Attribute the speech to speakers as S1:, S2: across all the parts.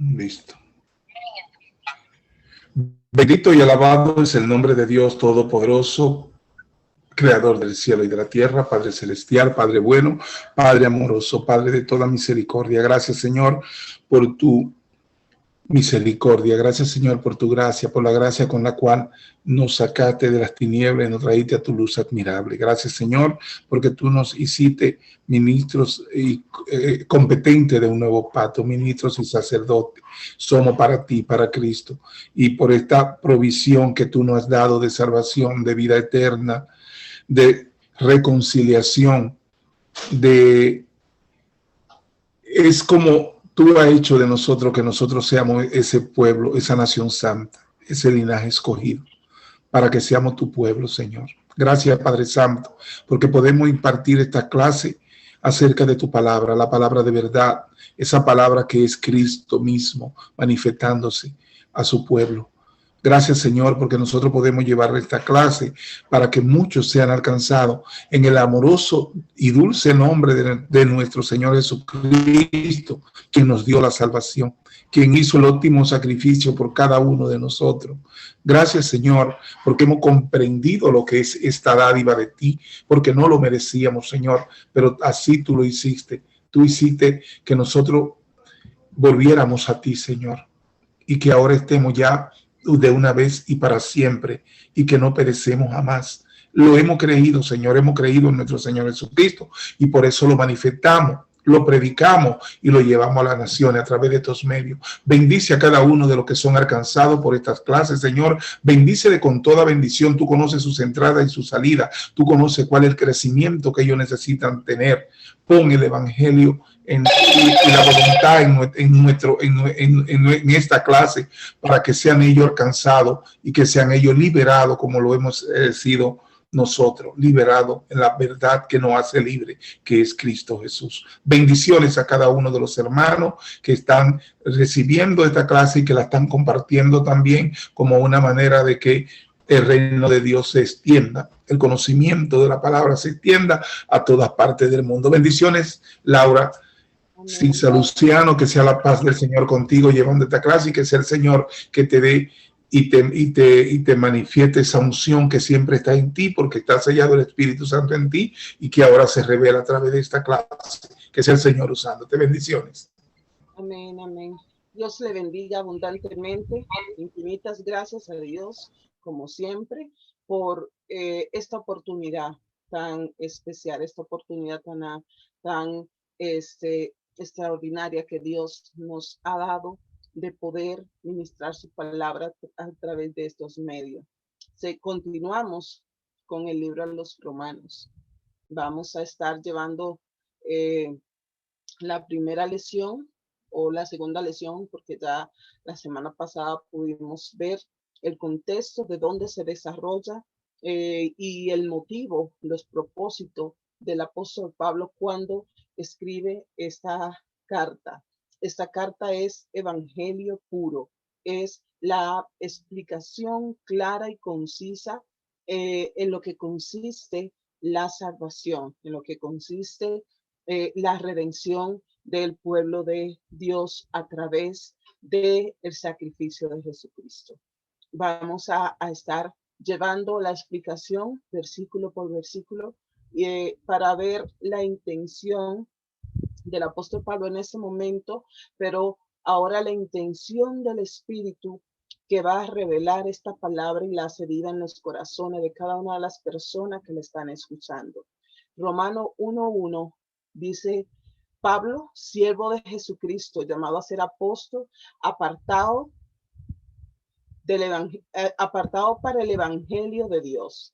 S1: Listo. Bendito y alabado es el nombre de Dios Todopoderoso, Creador del cielo y de la tierra, Padre celestial, Padre bueno, Padre amoroso, Padre de toda misericordia. Gracias, Señor, por tu misericordia. Gracias, Señor, por tu gracia, por la gracia con la cual nos sacaste de las tinieblas y nos traíste a tu luz admirable. Gracias, Señor, porque tú nos hiciste ministros y competentes de un nuevo pacto, ministros y sacerdotes. Somos para ti, para Cristo. Y por esta provisión que tú nos has dado de salvación, de vida eterna, de reconciliación, es como tú has hecho de nosotros que nosotros seamos ese pueblo, esa nación santa, ese linaje escogido, para que seamos tu pueblo, Señor. Gracias, Padre Santo, porque podemos impartir esta clase acerca de tu palabra, la palabra de verdad, esa palabra que es Cristo mismo manifestándose a su pueblo. Gracias, Señor, porque nosotros podemos llevar esta clase para que muchos sean alcanzados en el amoroso y dulce nombre de nuestro Señor Jesucristo, quien nos dio la salvación, quien hizo el óptimo sacrificio por cada uno de nosotros. Gracias, Señor, porque hemos comprendido lo que es esta dádiva de ti, porque no lo merecíamos, Señor, pero así tú lo hiciste. Tú hiciste que nosotros volviéramos a ti, Señor, y que ahora estemos ya de una vez y para siempre, y que no perecemos jamás. Lo hemos creído, Señor, hemos creído en nuestro Señor Jesucristo, y por eso lo manifestamos, lo predicamos y lo llevamos a las naciones a través de estos medios. Bendice a cada uno de los que son alcanzados por estas clases, Señor. Bendícele con toda bendición. Tú conoces sus entradas y sus salidas. Tú conoces cuál es el crecimiento que ellos necesitan tener. Pon el evangelio y la voluntad en esta clase para que sean ellos alcanzados y que sean ellos liberados como lo hemos sido nosotros, liberados en la verdad que nos hace libre, que es Cristo Jesús. Bendiciones a cada uno de los hermanos que están recibiendo esta clase y que la están compartiendo también como una manera de que el reino de Dios se extienda, el conocimiento de la palabra se extienda a todas partes del mundo. Bendiciones, Laura. Cinza Luciano, que sea la paz del Señor contigo llevando esta clase y que sea el Señor que te dé y te manifieste esa unción que siempre está en ti porque está sellado el Espíritu Santo en ti y que ahora se revela a través de esta clase. Que sea el Señor usándote. Bendiciones.
S2: Amén, amén. Dios le bendiga abundantemente. Infinitas gracias a Dios, como siempre, por esta oportunidad tan especial, esta oportunidad tan extraordinaria que Dios nos ha dado de poder ministrar su palabra a través de estos medios. Continuamos con el libro de los Romanos. Vamos a estar llevando la primera lección o la segunda lección, porque ya la semana pasada pudimos ver el contexto de dónde se desarrolla y el motivo, los propósitos del apóstol Pablo cuando escribe esta carta. Esta carta es evangelio puro, es la explicación clara y concisa en lo que consiste la salvación, en lo que consiste la redención del pueblo de Dios a través del sacrificio de Jesucristo. Vamos a estar llevando la explicación versículo por versículo para ver la intención del apóstol Pablo en ese momento, pero ahora la intención del Espíritu que va a revelar esta palabra y la hace vida en los corazones de cada una de las personas que le están escuchando. Romano 1:1 dice: Pablo, siervo de Jesucristo, llamado a ser apóstol, apartado para el evangelio de Dios.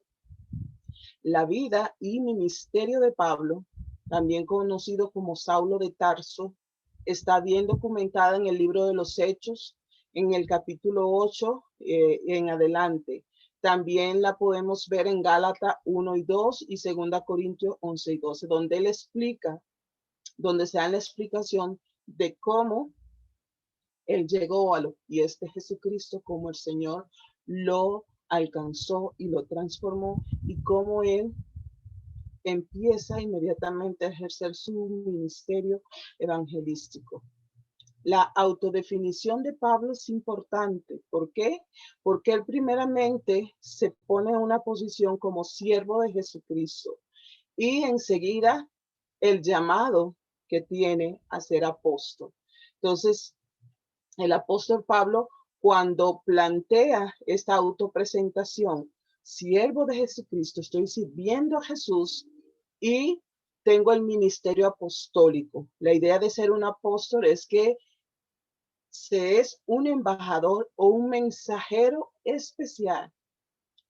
S2: La vida y ministerio de Pablo, también conocido como Saulo de Tarso, está bien documentada en el libro de los Hechos, en el capítulo 8 en adelante. También la podemos ver en Gálatas 1 y 2 y 2 Corintios 11 y 12, donde él explica, donde se da la explicación de cómo él llegó a los pies de Jesucristo, cómo el Señor lo alcanzó y lo transformó y cómo él empieza inmediatamente a ejercer su ministerio evangelístico. la autodefinición de Pablo es importante. ¿Por qué? Porque él primeramente se pone en una posición como siervo de Jesucristo y enseguida el llamado que tiene a ser apóstol. Entonces, el apóstol Pablo, cuando plantea esta autopresentación, siervo de Jesucristo, estoy sirviendo a Jesús y tengo el ministerio apostólico. La idea de ser un apóstol es que se es un embajador o un mensajero especial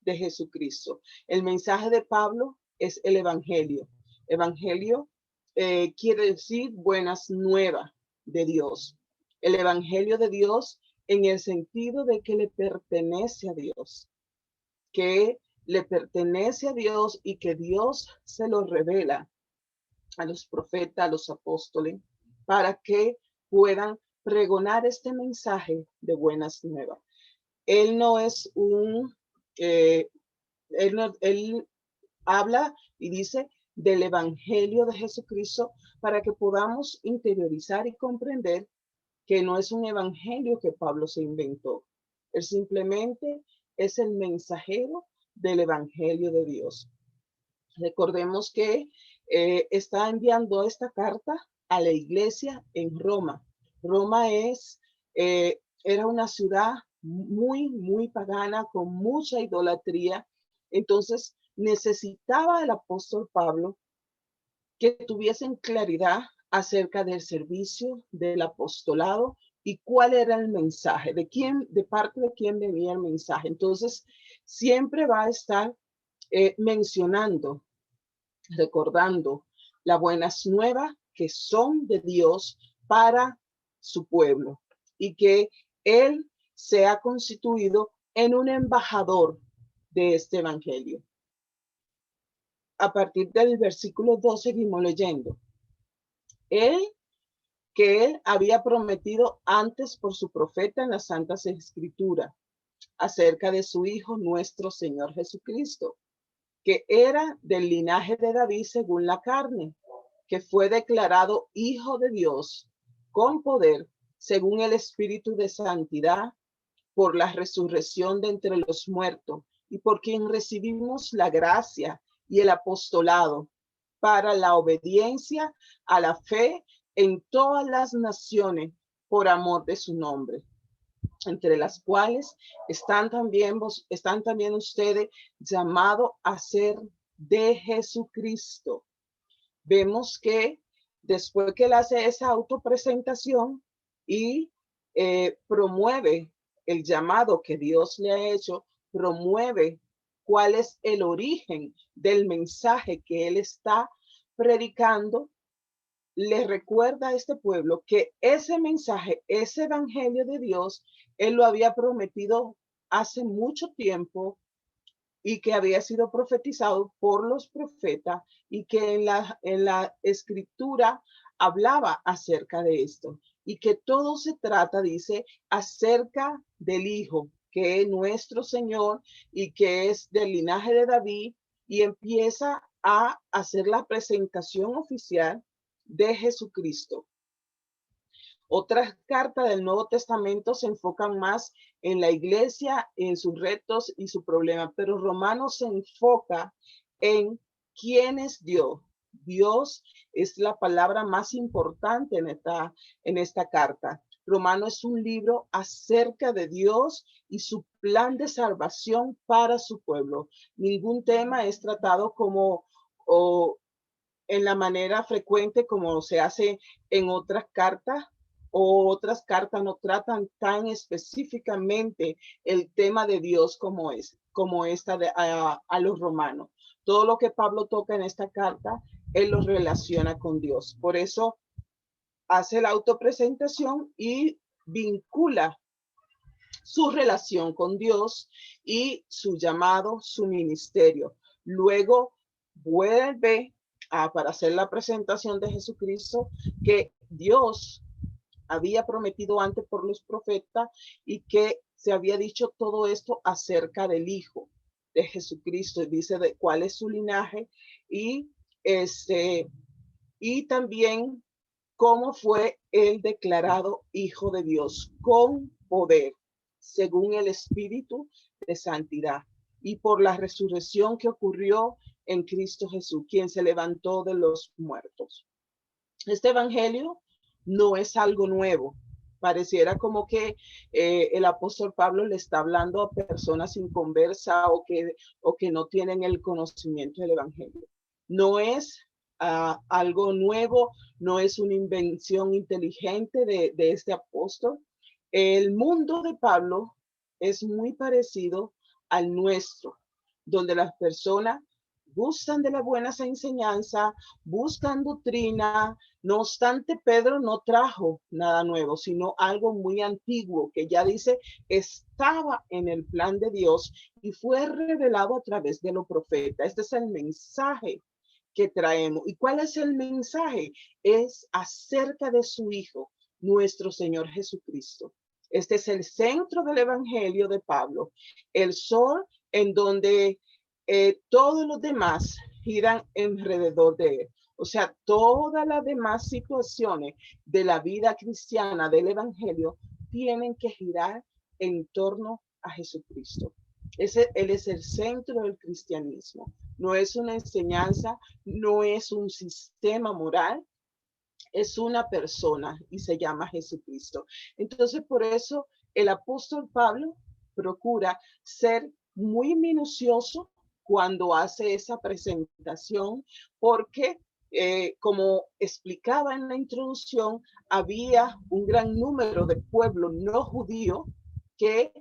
S2: de Jesucristo. El mensaje de Pablo es el evangelio. Evangelio quiere decir buenas nuevas de Dios. El evangelio de Dios en el sentido de que le pertenece a Dios, que le pertenece a Dios y que Dios se lo revela a los profetas, a los apóstoles, para que puedan pregonar este mensaje de buenas nuevas. Él no es él habla y dice del evangelio de Jesucristo para que podamos interiorizar y comprender que no es un evangelio que Pablo se inventó. Él simplemente es el mensajero del evangelio de Dios. Recordemos que está enviando esta carta a la iglesia en Roma. Roma era una ciudad muy pagana, con mucha idolatría. Entonces necesitaba el apóstol Pablo que tuviesen claridad acerca del servicio del apostolado y cuál era el mensaje, de parte de quién venía el mensaje. Entonces siempre va a estar mencionando, recordando las buenas nuevas que son de Dios para su pueblo y que Él se ha constituido en un embajador de este evangelio. A partir del versículo 2 seguimos leyendo. Él había prometido antes por su profeta en las Santas Escrituras acerca de su Hijo nuestro Señor Jesucristo, que era del linaje de David según la carne, que fue declarado Hijo de Dios con poder según el Espíritu de Santidad por la resurrección de entre los muertos y por quien recibimos la gracia y el apostolado para la obediencia a la fe en todas las naciones por amor de su nombre, entre las cuales están también ustedes llamados a ser de Jesucristo. Vemos que después que él hace esa autopresentación y promueve el llamado que Dios le ha hecho, promueve cuál es el origen del mensaje que él está predicando, le recuerda a este pueblo que ese mensaje, ese evangelio de Dios, él lo había prometido hace mucho tiempo y que había sido profetizado por los profetas y que en la escritura hablaba acerca de esto y que todo se trata, dice, acerca del Hijo, que es nuestro Señor y que es del linaje de David, y empieza a hacer la presentación oficial de Jesucristo. Otras cartas del Nuevo Testamento se enfocan más en la iglesia, en sus retos y su problema, pero Romanos se enfoca en quién es Dios. Dios es la palabra más importante en esta carta. Romano es un libro acerca de Dios y su plan de salvación para su pueblo. Ningún tema es tratado como o en la manera frecuente como se hace en otras cartas, o otras cartas no tratan tan específicamente el tema de Dios como esta a los romanos. Todo lo que Pablo toca en esta carta, él lo relaciona con Dios. Por eso hace la autopresentación y vincula su relación con Dios y su llamado, su ministerio. Luego vuelve para hacer la presentación de Jesucristo que Dios había prometido antes por los profetas y que se había dicho todo esto acerca del Hijo de Jesucristo. Dice de cuál es su linaje y también cómo fue el declarado Hijo de Dios con poder, según el Espíritu de santidad, y por la resurrección que ocurrió en Cristo Jesús, quien se levantó de los muertos. Este evangelio no es algo nuevo. Pareciera como que el apóstol Pablo le está hablando a personas inconversas o que no tienen el conocimiento del evangelio. No es algo nuevo, no es una invención inteligente de este apóstol. El mundo de Pablo es muy parecido al nuestro, donde las personas gustan de la buena enseñanza, buscan doctrina. No obstante, Pedro no trajo nada nuevo, sino algo muy antiguo que ya dice estaba en el plan de Dios y fue revelado a través de los profetas. Este es el mensaje que traemos. ¿Y cuál es el mensaje? Es acerca de su Hijo, nuestro Señor Jesucristo. Este es el centro del Evangelio de Pablo, el sol en donde todos los demás giran alrededor de él. O sea, todas las demás situaciones de la vida cristiana, del Evangelio, tienen que girar en torno a Jesucristo. Él es el centro del cristianismo. No es una enseñanza, no es un sistema moral, es una persona y se llama Jesucristo. Entonces, por eso el apóstol Pablo procura ser muy minucioso cuando hace esa presentación, porque como explicaba en la introducción, había un gran número de pueblos no judíos que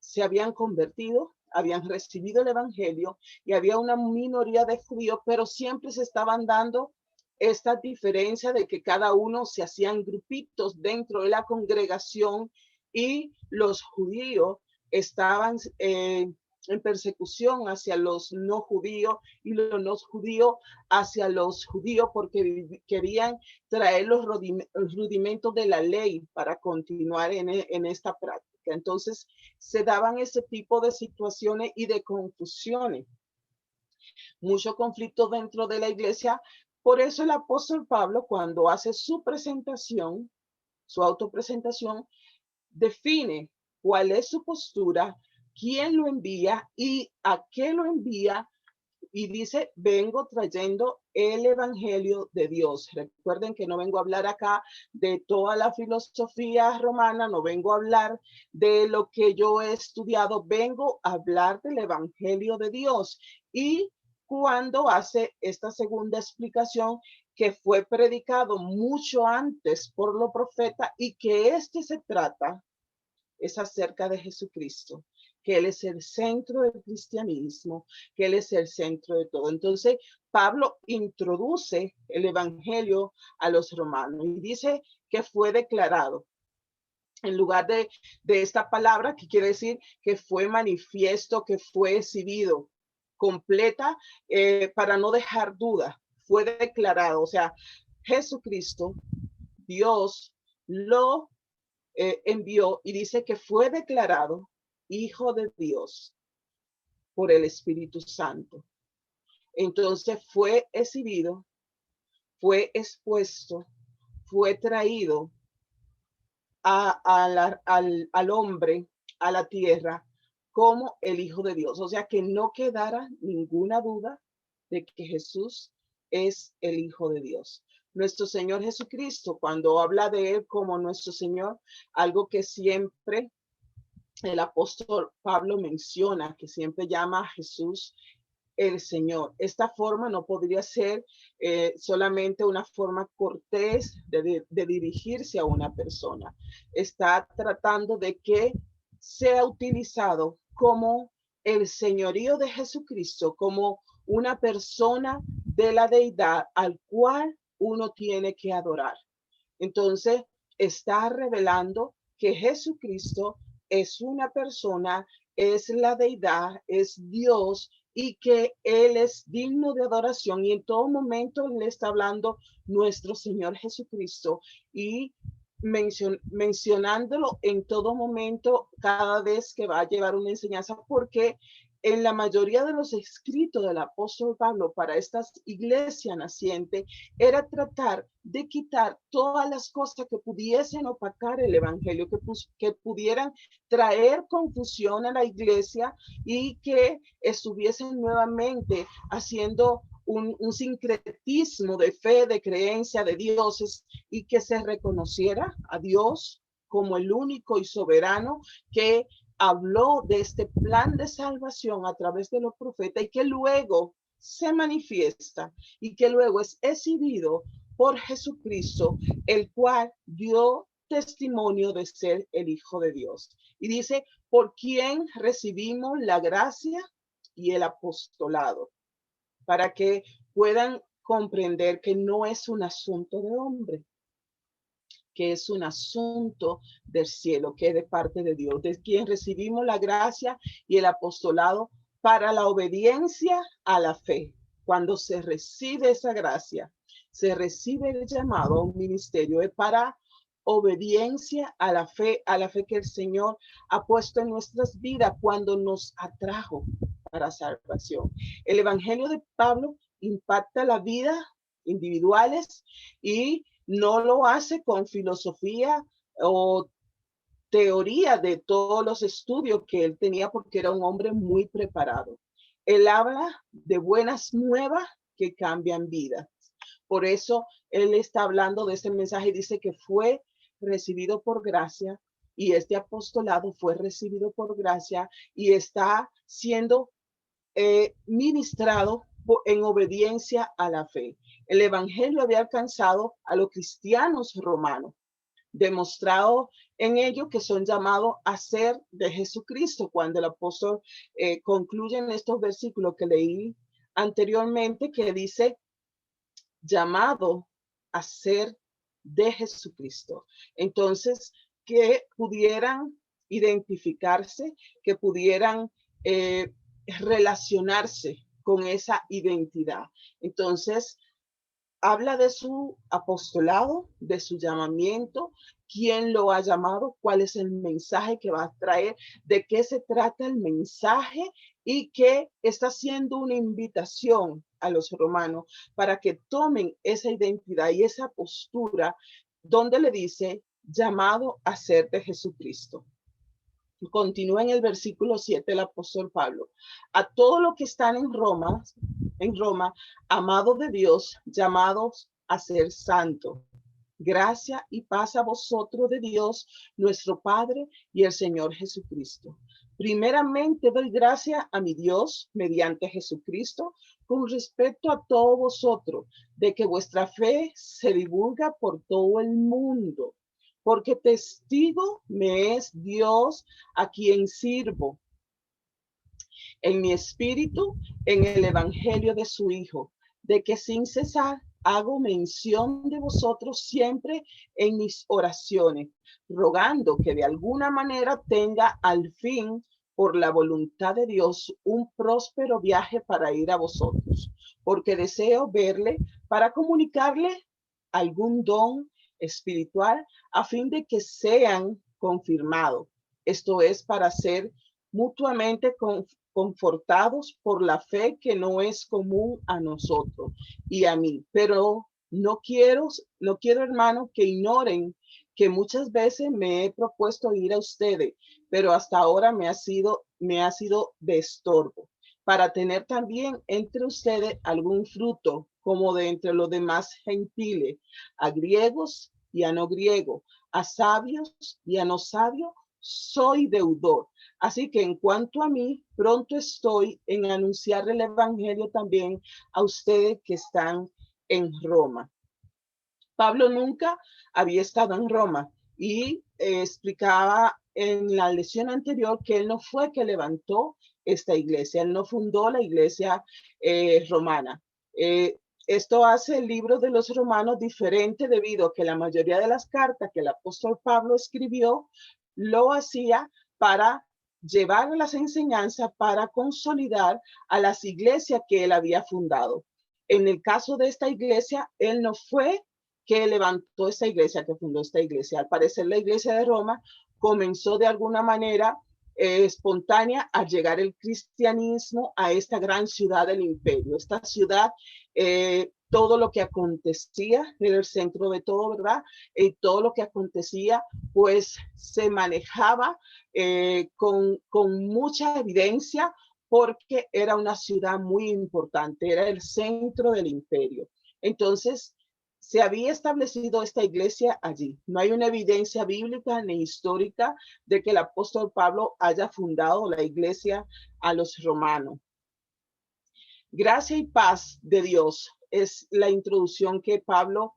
S2: se habían convertido, habían recibido el evangelio, y había una minoría de judíos, pero siempre se estaban dando esta diferencia de que cada uno se hacían grupitos dentro de la congregación, y los judíos estaban en persecución hacia los no judíos y los no judíos hacia los judíos, porque querían traer los rudimentos de la ley para continuar en esta práctica. Entonces se daban ese tipo de situaciones y de confusiones, mucho conflicto dentro de la iglesia. Por eso el apóstol Pablo, cuando hace su presentación, su autopresentación, define cuál es su postura, quién lo envía y a qué lo envía, y dice: vengo trayendo el evangelio de Dios. Recuerden que no vengo a hablar acá de toda la filosofía romana, no vengo a hablar de lo que yo he estudiado, vengo a hablar del evangelio de Dios. Y cuando hace esta segunda explicación, que fue predicado mucho antes por los profetas, y que se trata es acerca de Jesucristo, que Él es el centro del cristianismo, que Él es el centro de todo. Entonces, Pablo introduce el evangelio a los romanos y dice que fue declarado, en lugar de esta palabra, que quiere decir que fue manifiesto, que fue exhibido, completa, para no dejar duda, fue declarado. O sea, Jesucristo, Dios lo envió, y dice que fue declarado Hijo de Dios por el Espíritu Santo. Entonces fue exhibido, fue expuesto, fue traído al hombre, a la tierra, como el Hijo de Dios. O sea, que no quedara ninguna duda de que Jesús es el Hijo de Dios. Nuestro Señor Jesucristo, cuando habla de Él como nuestro Señor, algo que siempre el apóstol Pablo menciona, que siempre llama a Jesús el Señor. Esta forma no podría ser solamente una forma cortés de dirigirse a una persona. Está tratando de que sea utilizado como el señorío de Jesucristo, como una persona de la deidad al cual uno tiene que adorar. Entonces, está revelando que Jesucristo es una persona, es la deidad, es Dios, y que Él es digno de adoración. Y en todo momento le está hablando nuestro Señor Jesucristo, y mencionándolo en todo momento cada vez que va a llevar una enseñanza, porque en la mayoría de los escritos del apóstol Pablo para estas iglesias nacientes era tratar de quitar todas las cosas que pudiesen opacar el evangelio, que pudieran traer confusión a la iglesia y que estuviesen nuevamente haciendo un sincretismo de fe, de creencia, de dioses, y que se reconociera a Dios como el único y soberano que habló de este plan de salvación a través de los profetas y que luego se manifiesta y que luego es exhibido por Jesucristo, el cual dio testimonio de ser el Hijo de Dios. Y dice, por quien recibimos la gracia y el apostolado, para que puedan comprender que no es un asunto de hombre, que es un asunto del cielo, que es de parte de Dios, de quien recibimos la gracia y el apostolado para la obediencia a la fe. Cuando se recibe esa gracia, se recibe el llamado a un ministerio para obediencia a la fe que el Señor ha puesto en nuestras vidas cuando nos atrajo para salvación. El Evangelio de Pablo impacta la vida individuales y no lo hace con filosofía o teoría de todos los estudios que él tenía, porque era un hombre muy preparado. Él habla de buenas nuevas que cambian vidas. Por eso él está hablando de este mensaje y dice que fue recibido por gracia, y este apostolado fue recibido por gracia y está siendo ministrado en obediencia a la fe. El evangelio había alcanzado a los cristianos romanos, demostrado en ello que son llamados a ser de Jesucristo. Cuando el apóstol concluye en estos versículos que leí anteriormente, que dice, llamado a ser de Jesucristo. Entonces, que pudieran identificarse, que pudieran relacionarse con esa identidad. Entonces, habla de su apostolado, de su llamamiento, quién lo ha llamado, cuál es el mensaje que va a traer, de qué se trata el mensaje, y que está haciendo una invitación a los romanos para que tomen esa identidad y esa postura, donde le dice, llamado a ser de Jesucristo. Continúa en el versículo 7 el apóstol Pablo. A todos los que están en Roma, amados de Dios, llamados a ser santos. Gracia y paz a vosotros de Dios, nuestro Padre y el Señor Jesucristo. Primeramente doy gracia a mi Dios mediante Jesucristo con respecto a todos vosotros, de que vuestra fe se divulga por todo el mundo, porque testigo me es Dios a quien sirvo en mi espíritu, en el evangelio de su Hijo, de que sin cesar hago mención de vosotros siempre en mis oraciones, rogando que de alguna manera tenga al fin, por la voluntad de Dios, un próspero viaje para ir a vosotros, porque deseo verle para comunicarle algún don espiritual a fin de que sean confirmados. Esto es para ser mutuamente confortados por la fe que no es común a nosotros y a mí. Pero no quiero, hermano, que ignoren que muchas veces me he propuesto ir a ustedes, pero hasta ahora me ha sido de estorbo, para tener también entre ustedes algún fruto, como de entre los demás gentiles, a griegos y a no griegos, a sabios y a no sabios, soy deudor. Así que en cuanto a mí, pronto estoy en anunciar el evangelio también a ustedes que están en Roma. Pablo nunca había estado en Roma y explicaba en la lección anterior que él no fue que levantó esta iglesia, él no fundó la iglesia romana. Esto hace el libro de los Romanos diferente, debido a que la mayoría de las cartas que el apóstol Pablo escribió lo hacía para llevar las enseñanzas, para consolidar a las iglesias que él había fundado. En el caso de esta iglesia, él no fue que levantó esta iglesia, que fundó esta iglesia. Al parecer, la iglesia de Roma comenzó de alguna manera espontánea al llegar el cristianismo a esta gran ciudad del imperio. Esta ciudad, todo lo que acontecía era el centro de todo, ¿verdad? Y todo lo que acontecía, pues se manejaba con mucha evidencia porque era una ciudad muy importante, era el centro del imperio. Entonces, se había establecido esta iglesia allí. No hay una evidencia bíblica ni histórica de que el apóstol Pablo haya fundado la iglesia a los romanos. Gracia y paz de Dios es la introducción que Pablo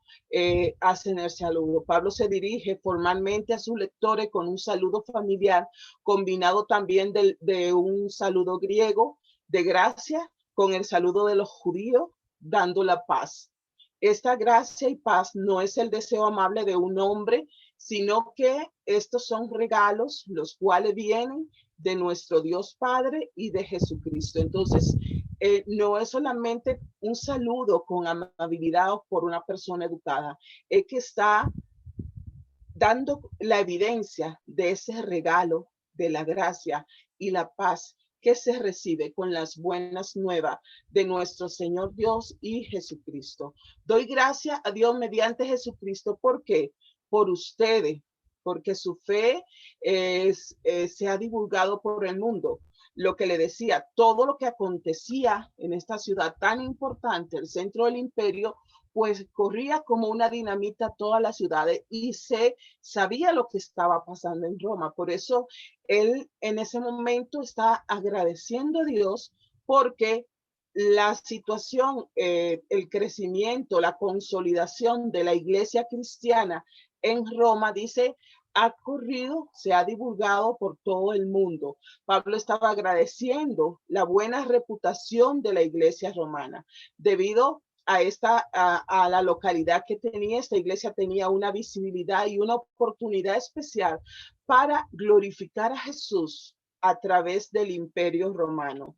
S2: hace en el saludo. Pablo se dirige formalmente a sus lectores con un saludo familiar, combinado también de un saludo griego de gracia con el saludo de los judíos, dando la paz. Esta gracia y paz no es el deseo amable de un hombre, sino que estos son regalos los cuales vienen de nuestro Dios Padre y de Jesucristo. Entonces, no es solamente un saludo con amabilidad por una persona educada, es que está dando la evidencia de ese regalo de la gracia y la paz que se recibe con las buenas nuevas de nuestro Señor Dios y Jesucristo. Doy gracias a Dios mediante Jesucristo. ¿Por qué? Por ustedes, porque su fe se ha divulgado por el mundo. Lo que le decía, todo lo que acontecía en esta ciudad tan importante, el centro del imperio, pues corría como una dinamita todas las ciudades y se sabía lo que estaba pasando en Roma. Por eso él en ese momento está agradeciendo a Dios porque la situación, el crecimiento, la consolidación de la iglesia cristiana en Roma, dice, ha corrido, se ha divulgado por todo el mundo. Pablo estaba agradeciendo la buena reputación de la iglesia romana debido a la localidad que tenía. Esta iglesia tenía una visibilidad y una oportunidad especial para glorificar a Jesús a través del imperio romano.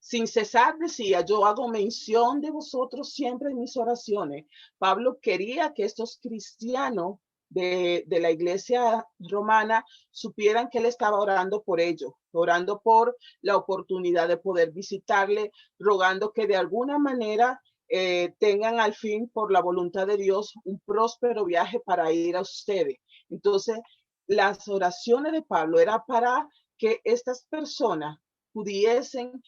S2: Sin cesar decía, yo hago mención de vosotros siempre en mis oraciones. Pablo quería que estos cristianos de la iglesia romana supieran que él estaba orando por ellos, orando por la oportunidad de poder visitarle, rogando que de alguna manera tengan al fin, por la voluntad de Dios, un próspero viaje para ir a ustedes. Entonces, las oraciones de Pablo eran para que estas personas pudiesen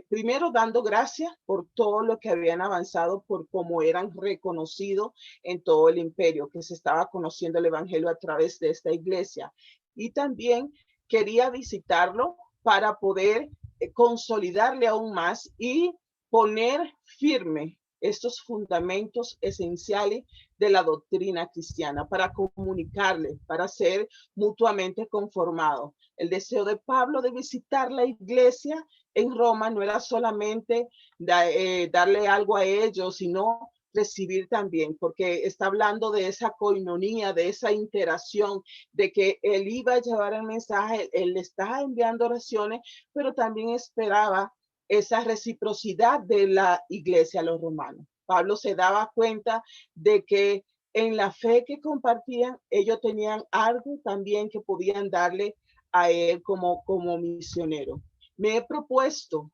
S2: primero dando gracias por todo lo que habían avanzado, por cómo eran reconocidos en todo el imperio, que se estaba conociendo el evangelio a través de esta iglesia. Y también quería visitarlo para poder consolidarle aún más y poner firme estos fundamentos esenciales de la doctrina cristiana, para comunicarle, para ser mutuamente conformados. El deseo de Pablo de visitar la iglesia en Roma no era solamente darle algo a ellos, sino recibir también, porque está hablando de esa coinonía, de esa interacción, de que él iba a llevar el mensaje, él le estaba enviando oraciones, pero también esperaba esa reciprocidad de la iglesia a los romanos. Pablo se daba cuenta de que en la fe que compartían, ellos tenían algo también que podían darle a él como misionero. Me he propuesto,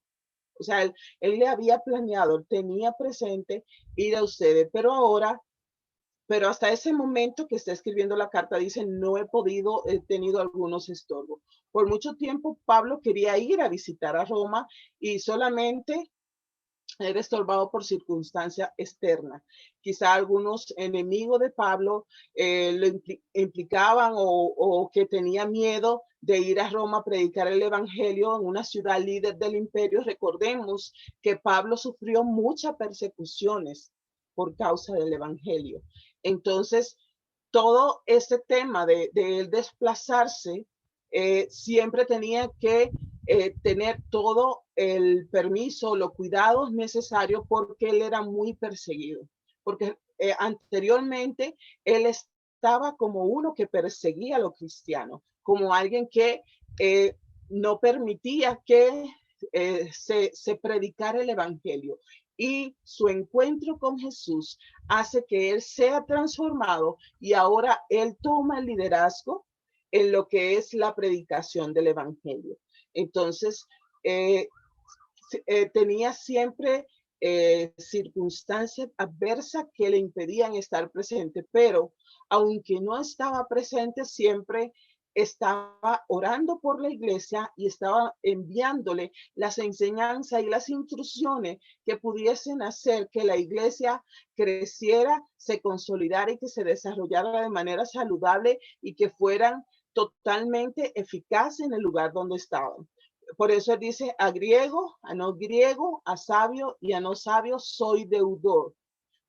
S2: o sea, él le había planeado, tenía presente ir a ustedes, pero hasta ese momento que está escribiendo la carta, dice, no he podido, he tenido algunos estorbos. Por mucho tiempo, Pablo quería ir a visitar a Roma y solamente era estorbado por circunstancias externas. Quizá algunos enemigos de Pablo lo implicaban o que tenía miedo de ir a Roma a predicar el evangelio en una ciudad líder del imperio. Recordemos que Pablo sufrió muchas persecuciones por causa del evangelio. Entonces, todo este tema de él desplazarse, siempre tenía que tener todo el permiso, los cuidados necesarios, porque él era muy perseguido. Porque anteriormente él estaba como uno que perseguía a los cristianos, como alguien que no permitía que se predicara el evangelio. Y su encuentro con Jesús hace que él sea transformado y ahora él toma el liderazgo en lo que es la predicación del evangelio. Entonces, eh, tenía siempre circunstancias adversas que le impedían estar presente, pero aunque no estaba presente, siempre estaba orando por la iglesia y estaba enviándole las enseñanzas y las instrucciones que pudiesen hacer que la iglesia creciera, se consolidara y que se desarrollara de manera saludable y que fueran totalmente eficaces en el lugar donde estaban. Por eso él dice a griego, a no griego, a sabio y a no sabio, soy deudor.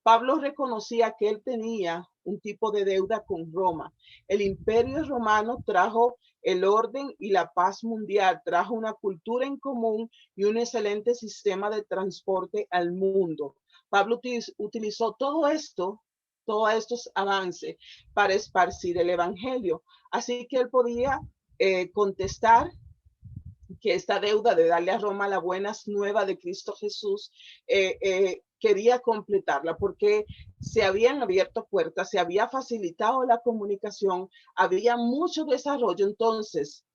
S2: Pablo reconocía que él tenía un tipo de deuda con Roma. El imperio romano trajo el orden y la paz mundial, trajo una cultura en común y un excelente sistema de transporte al mundo. Pablo utilizó todo esto, todos estos avances para esparcir el evangelio. Así que él podía contestar que esta deuda de darle a Roma la buena nueva de Cristo Jesús, quería completarla porque se habían abierto puertas, se había facilitado la comunicación, había mucho desarrollo. Entonces,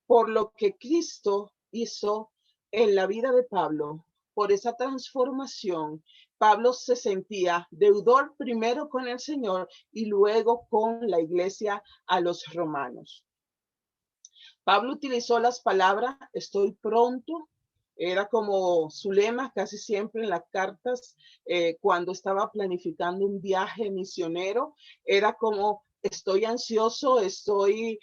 S2: por lo que Cristo hizo en la vida de Pablo, por esa transformación, Pablo se sentía deudor primero con el Señor y luego con la iglesia a los romanos. Pablo utilizó las palabras estoy pronto, era como su lema casi siempre en las cartas, cuando estaba planificando un viaje misionero, era como estoy ansioso, estoy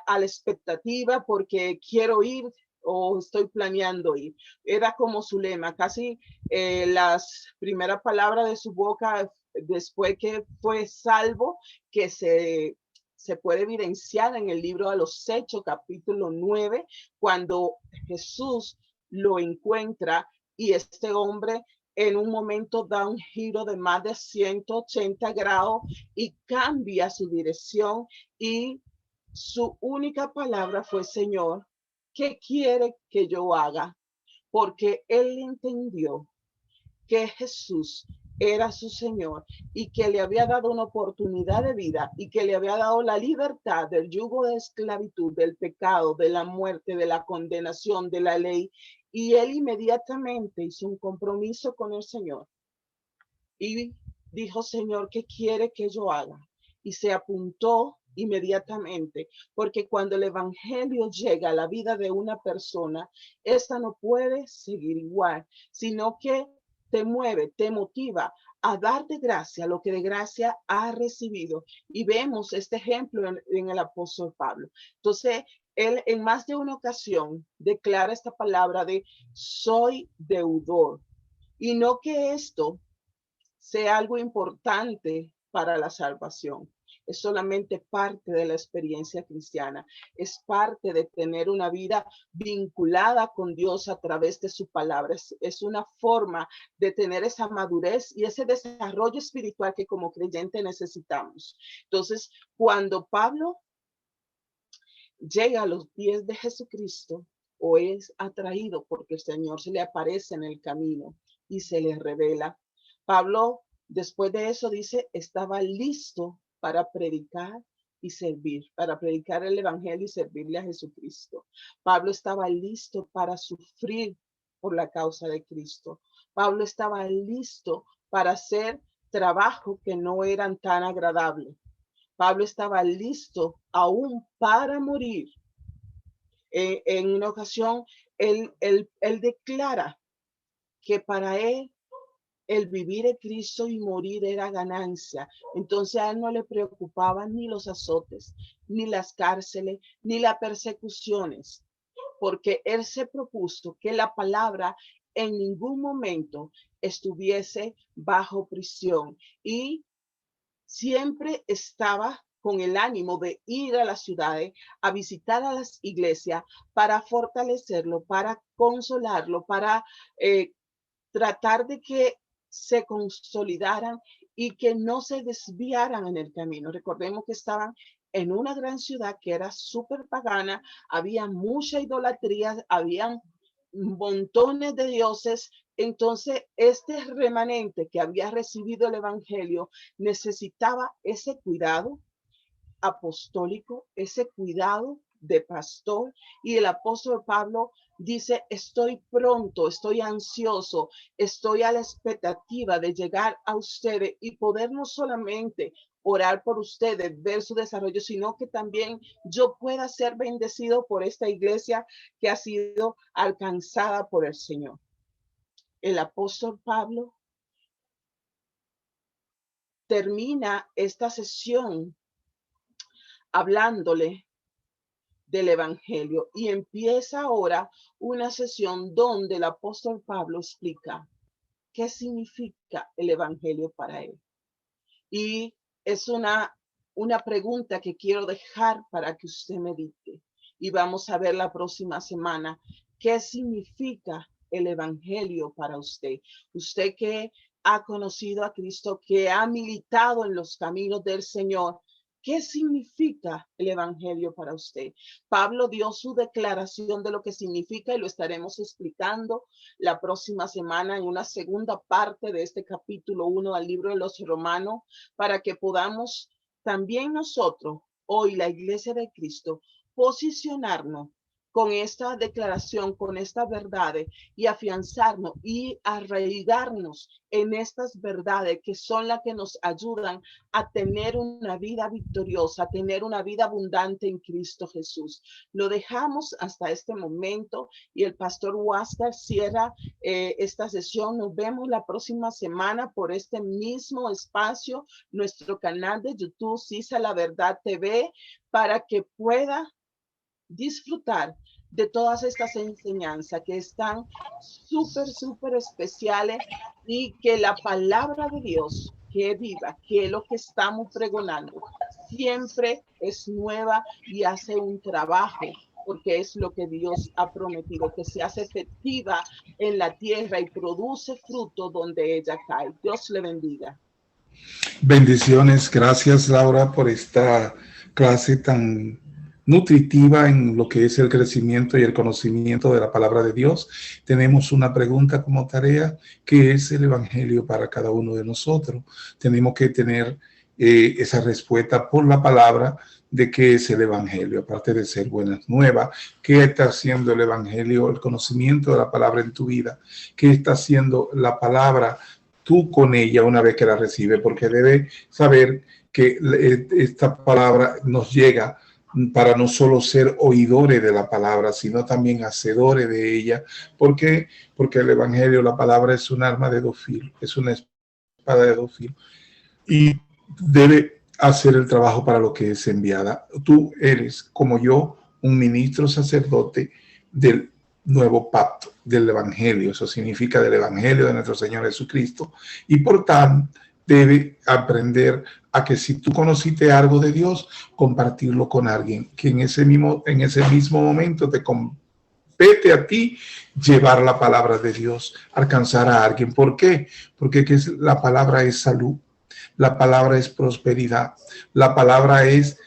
S2: a la expectativa porque quiero ir o estoy planeando ir. Era como su lema, casi las primeras palabras de su boca después que fue salvo, que se puede evidenciar en el libro de los Hechos, capítulo 9, cuando Jesús lo encuentra y este hombre en un momento da un giro de más de 180 grados y cambia su dirección y su única palabra fue Señor, ¿qué quiere que yo haga? Porque él entendió que Jesús era su Señor y que le había dado una oportunidad de vida y que le había dado la libertad del yugo de esclavitud, del pecado, de la muerte, de la condenación, de la ley. Y él inmediatamente hizo un compromiso con el Señor y dijo, Señor, ¿qué quiere que yo haga? Y se apuntó inmediatamente, porque cuando el evangelio llega a la vida de una persona, esta no puede seguir igual, sino que te mueve, te motiva a darte gracia, lo que de gracia ha recibido. Y vemos este ejemplo en el apóstol Pablo. Entonces, él en más de una ocasión declara esta palabra de soy deudor. Y no que esto sea algo importante para la salvación. Es solamente parte de la experiencia cristiana. Es parte de tener una vida vinculada con Dios a través de su palabra. Es una forma de tener esa madurez y ese desarrollo espiritual que como creyente necesitamos. Entonces, cuando Pablo llega a los pies de Jesucristo o es atraído porque el Señor se le aparece en el camino y se le revela, Pablo, después de eso, dice, estaba listo para predicar y servir, para predicar el evangelio y servirle a Jesucristo. Pablo estaba listo para sufrir por la causa de Cristo. Pablo estaba listo para hacer trabajo que no eran tan agradables. Pablo estaba listo aún para morir. En una ocasión, él declara que para él el vivir en Cristo y morir era ganancia. Entonces a él no le preocupaban ni los azotes, ni las cárceles, ni las persecuciones, porque él se propuso que la palabra en ningún momento estuviese bajo prisión y siempre estaba con el ánimo de ir a las ciudades, a visitar a las iglesias para fortalecerlo, para consolarlo, para tratar de que se consolidaran y que no se desviaran en el camino. Recordemos que estaban en una gran ciudad que era súper pagana, había mucha idolatría, habían montones de dioses. Entonces, este remanente que había recibido el evangelio necesitaba ese cuidado, apostólico, ese cuidado de pastor. Y el apóstol Pablo dice, estoy pronto, estoy ansioso, estoy a la expectativa de llegar a ustedes y poder no solamente orar por ustedes, ver su desarrollo, sino que también yo pueda ser bendecido por esta iglesia que ha sido alcanzada por el Señor. El apóstol Pablo termina esta sesión hablándole del evangelio y empieza ahora una sesión donde el apóstol Pablo explica qué significa el evangelio para él. Y es una pregunta que quiero dejar para que usted medite. Y vamos a ver la próxima semana qué significa el evangelio para usted. Usted que ha conocido a Cristo, que ha militado en los caminos del Señor, ¿qué significa el evangelio para usted? Pablo dio su declaración de lo que significa y lo estaremos explicando la próxima semana en una segunda parte de este capítulo 1 del libro de los Romanos, para que podamos también nosotros, hoy la Iglesia de Cristo, posicionarnos con esta declaración, con estas verdades y afianzarnos y arraigarnos en estas verdades que son las que nos ayudan a tener una vida victoriosa, a tener una vida abundante en Cristo Jesús. Lo dejamos hasta este momento y el pastor Huáscar cierra esta sesión. Nos vemos la próxima semana por este mismo espacio, nuestro canal de YouTube, Cisa la Verdad TV, para que pueda disfrutar de todas estas enseñanzas que están súper especiales y que la palabra de Dios que es viva, que es lo que estamos pregonando, siempre es nueva y hace un trabajo, porque es lo que Dios ha prometido, que se hace efectiva en la tierra y produce fruto donde ella cae. Dios le bendiga.
S1: Bendiciones. Gracias, Laura, por esta clase tan nutritiva en lo que es el crecimiento y el conocimiento de la palabra de Dios. Tenemos una pregunta como tarea: ¿qué es el evangelio para cada uno de nosotros? Tenemos que tener esa respuesta por la palabra de qué es el evangelio, aparte de ser buenas nuevas. ¿Qué está haciendo el evangelio, el conocimiento de la palabra en tu vida? ¿Qué está haciendo la palabra tú con ella una vez que la recibes? Porque debes saber que esta palabra nos llega para no solo ser oidores de la palabra, sino también hacedores de ella. ¿Por qué? Porque el evangelio, la palabra, es un arma de dos filos, es una espada de dos filos, y debe hacer el trabajo para lo que es enviada. Tú eres, como yo, un ministro sacerdote del nuevo pacto, del evangelio. Eso significa del evangelio de nuestro Señor Jesucristo, y por tanto debe aprender a que si tú conociste algo de Dios, compartirlo con alguien, que en ese mismo momento te compete a ti llevar la palabra de Dios, alcanzar a alguien. ¿Por qué? Porque la palabra es salud, la palabra es prosperidad, la palabra es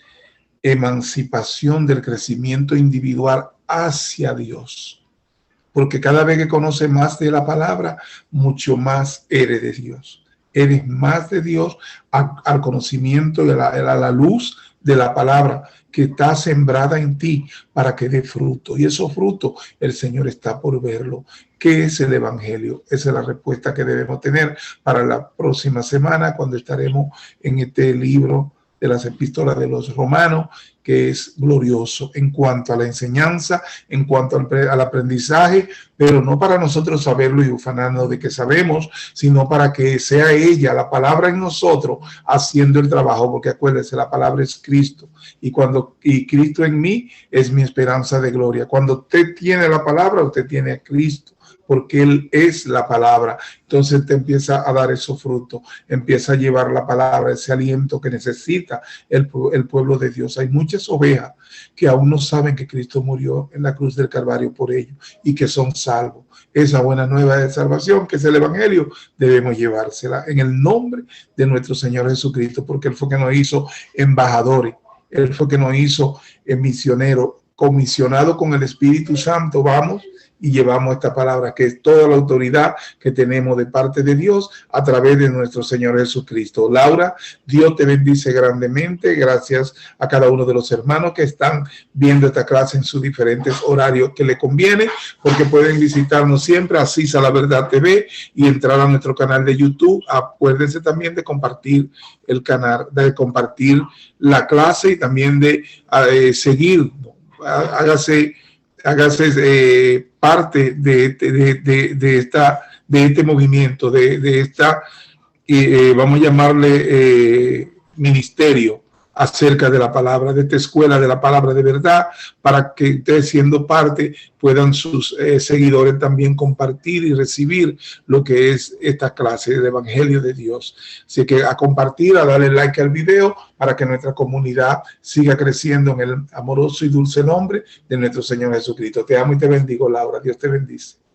S1: emancipación del crecimiento individual hacia Dios. Porque cada vez que conoces más de la palabra, mucho más eres de Dios. Eres más de Dios al conocimiento y a la luz de la palabra que está sembrada en ti para que dé fruto. Y esos frutos el Señor está por verlo. ¿Qué es el evangelio? Esa es la respuesta que debemos tener para la próxima semana, cuando estaremos en este libro de las epístolas de los romanos, que es glorioso en cuanto a la enseñanza, en cuanto al aprendizaje, pero no para nosotros saberlo y ufanarnos de que sabemos, sino para que sea ella, la palabra en nosotros, haciendo el trabajo, porque acuérdense, la palabra es Cristo, y Cristo en mí es mi esperanza de gloria. Cuando usted tiene la palabra, usted tiene a Cristo, porque Él es la palabra. Entonces te empieza a dar esos frutos, empieza a llevar la palabra, ese aliento que necesita el pueblo de Dios. Hay muchas ovejas que aún no saben que Cristo murió en la cruz del Calvario por ellos y que son salvos. Esa buena nueva de salvación, que es el evangelio, debemos llevársela en el nombre de nuestro Señor Jesucristo, porque Él fue que nos hizo embajadores, Él fue que nos hizo misioneros comisionado con el Espíritu Santo, vamos y llevamos esta palabra, que es toda la autoridad que tenemos de parte de Dios a través de nuestro Señor Jesucristo. Laura, Dios te bendice grandemente. Gracias a cada uno de los hermanos que están viendo esta clase en sus diferentes horarios que le conviene, porque pueden visitarnos siempre a Sisa La Verdad TV y entrar a nuestro canal de YouTube. Acuérdense también de compartir el canal, de compartir la clase y también de seguir. Hágase parte de este movimiento, de esta, vamos a llamarle ministerio acerca de la palabra, de esta escuela de la palabra de verdad, para que ustedes, siendo parte, puedan sus seguidores también compartir y recibir lo que es esta clase del Evangelio de Dios. Así que a compartir, a darle like al video para que nuestra comunidad siga creciendo en el amoroso y dulce nombre de nuestro Señor Jesucristo. Te amo y te bendigo, Laura. Dios te bendice.